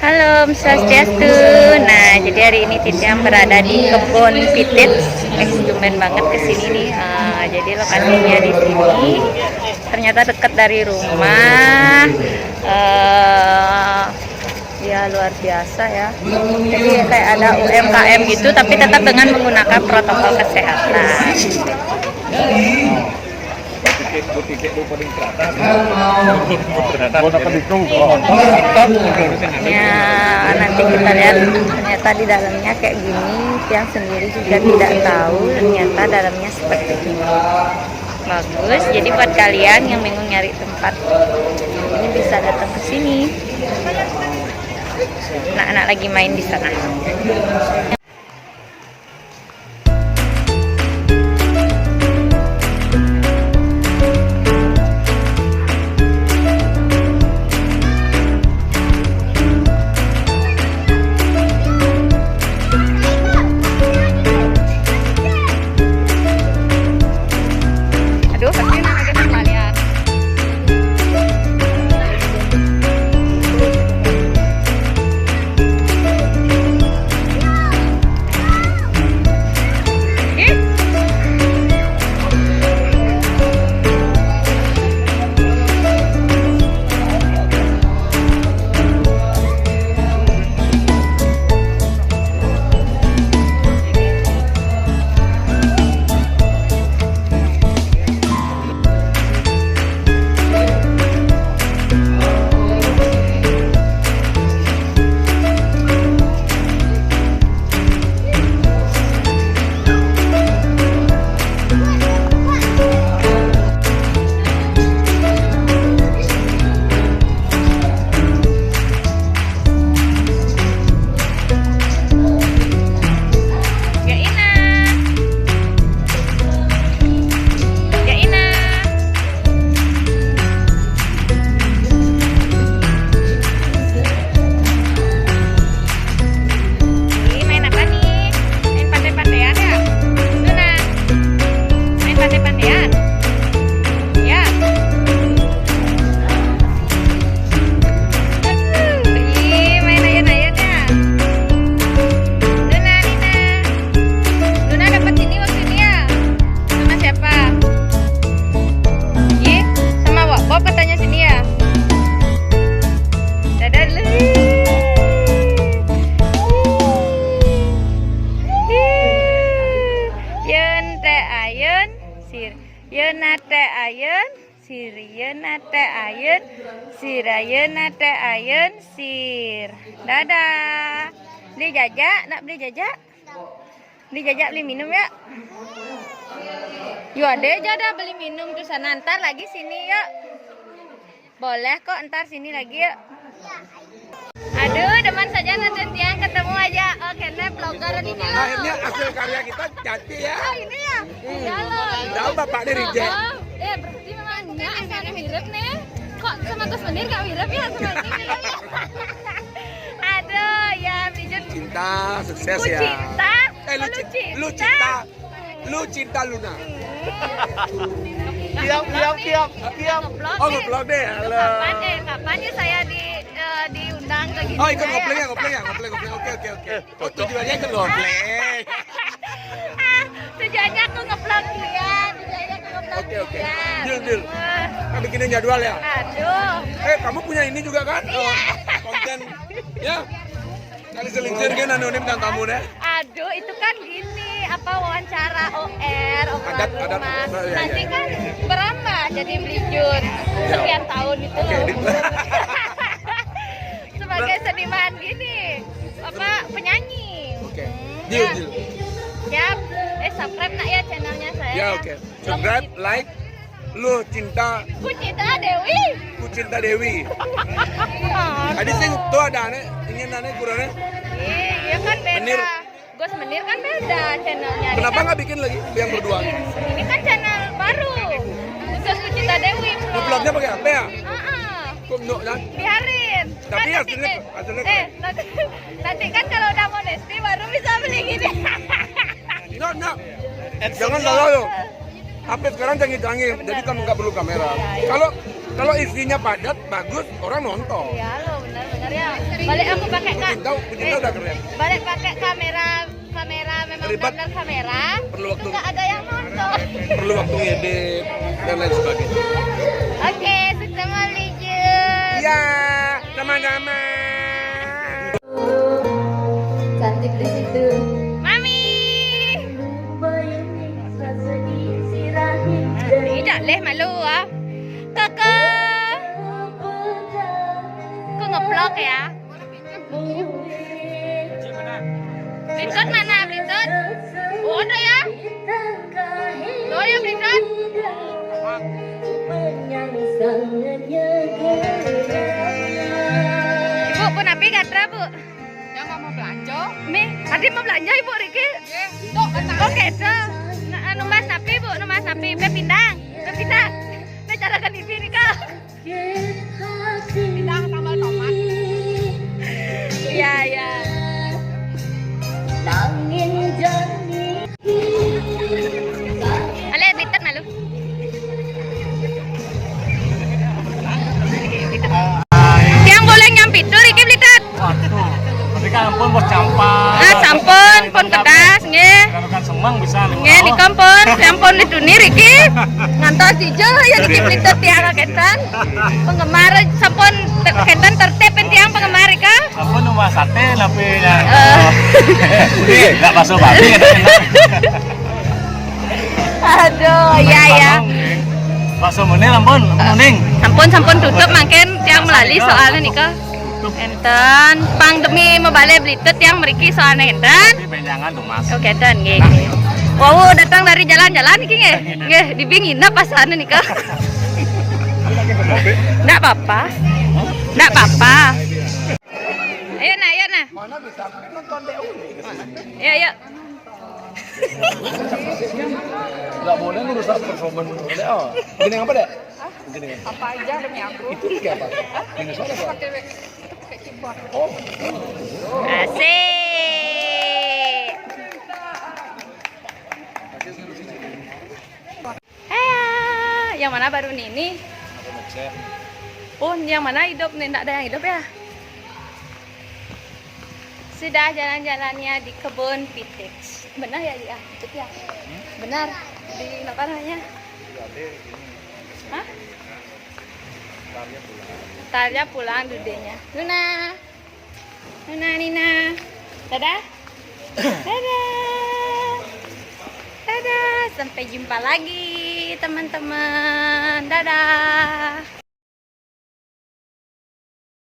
Halo, Om Swastiastu. Nah, jadi hari ini Titian berada di kebun pitit. Tumben banget kesini nih. Jadi lokasinya di sini. Ternyata dekat dari rumah. Ya luar biasa ya. Jadi kayak ada UMKM gitu, tapi tetap dengan menggunakan protokol kesehatan. Ya, nanti kita lihat ternyata di dalamnya kayak gini. Yang sendiri juga tidak tahu ternyata dalamnya seperti ini. Bagus, jadi buat kalian yang bingung nyari tempat ini bisa datang ke sini. Anak-anak lagi main di sana. Yenate ayun, siryenate ayun, sirayenate ayun, sir. Dadah. Beli jajak, nak beli jajak? Beli jajak, beli minum ya? Yuk ada aja dah beli minum tuh sana, ntar lagi sini yuk. Boleh kok, ntar sini lagi yuk. Aduh, teman saja Tiang ketemu aja. Oke, nih vlogger di mana? Akhirnya hasil karya kita jadi ya. Oh, ini ya. Tahu bapak ini reject. Berarti memangnya asalnya mirip nih. Kok sama Gus Mendir gak mirip ya sama ini mirip ya? Aduh, ya Bijut. Cinta, sukses Ku ya. cinta. Lu cinta Luna. Kiam. Oh, ngeblog deh. Halo. Kapan ya saya diundang ke gini? Oh, ikut ngopleng. Oke. Oh, tujuannya ikut ngopleng. Tujuannya aku ngeblog dia. Oke. Deal. Kita bikinin jadwal ya. Aduh. Kamu punya ini juga kan? Iya. Konten ya. Kali selingsir kan anonim dan kamu deh. Aduh, itu kan gini, wawancara OR, Adat. rumah. Oh, iya. Nanti kan berambah jadi Bijut sekian tahun itu loh. Sebagai seniman gini, penyanyi. Oke. Deal. Siap. Subscribe nak ya channelnya saya. Ya, oke. Subscribe, like, lu cinta. Ku cinta Dewi. Tadi sing tuh ada aneh, ingin aneh kurangnya. Iya kan beda. Gus Mendir kan beda channelnya. Kenapa nggak bikin lagi yang berdua? Ini kan channel baru. Khusus Ku Cinta Dewi. Vlognya pakai apa ya? Kok kan? Biarin. Tapi Kan hasilnya. nanti kan kalau udah monesti baru bisa beli gini. Enggak. Jangan salah lo. HP sekarang canggih-canggih, jadi kamu nggak perlu kamera. Kalau isinya padat, bagus, orang nonton. Iya lo benar. bener ya. Balik aku pakai Kucing udah keren. balik pakai kamera memang Ribet. benar kamera. Perlu Itu waktu. nggak ada yang nonton. Perlu waktu ngedit dan lain sebagainya. Oke, sukses melanjut. Iya, sama-sama. Cantik di situ. Mami. Tidak leh malu ah. Kakak. Kok ngeblok ya? Blinton mana Blinton? Oh ada ya? Oh ya Blinton? Ibu pun api katra bu? Yang nggak mau belanja? Mi, tadi mau belanja ibu Riki? Oh keda. Numpas sapi bu, numpas sapi. Pepindang. Bicarakan ibu Rika. Pindah tambal tomat. Iya iya. Ale Blinton malu. Yang boleh nyampi tuh Riki Blinton. Waduh, tapi kan ampun bos campak. Sampun pun kedas nggih. Kan semang bisa nih. Nggih nikom pun, sampun itu nih Riki. Ngantos ijo ya Riki Blinton tiang ketan. Penggemar sampun ketan tertib tiang penggemar Rika. Ampun numpas sate tapi ya. Eh. Ini enggak bakso babi enak-enak. Aduh, iya ya. Bakso meneh ampun, kuning. Sampun tutup makin tiang melali soalnya nika. Enten pandemi mau balik Blinton tiang mriki soalnya enten. Ini benjangan tuh mas. Oke enten nggih. Wow, datang dari jalan-jalan iki nggih. Nggih, dibingin pas sana nika. Enggak apa-apa. Enggak apa-apa. Ayo nah. Mana bisa nonton DU nih? Ayo. Nggak boleh ngerusak performa DU. Gini apa deh? Gini. Apa aja demi aku. Itu kayak apa? Gini soalnya apa? Pakai keyboard. Oh, Asik. Yang mana baru ini? Oh, yang mana hidup nih? Nggak ada yang hidup ya? Sudah jalan-jalannya di kebun Pitix. Benar ya, Di? Itu ya? Benar. Di apa namanya? Hah? Tarja pulang dudenya. Luna, Nina. Dadah. Dadah. Sampai jumpa lagi, teman-teman. Dadah.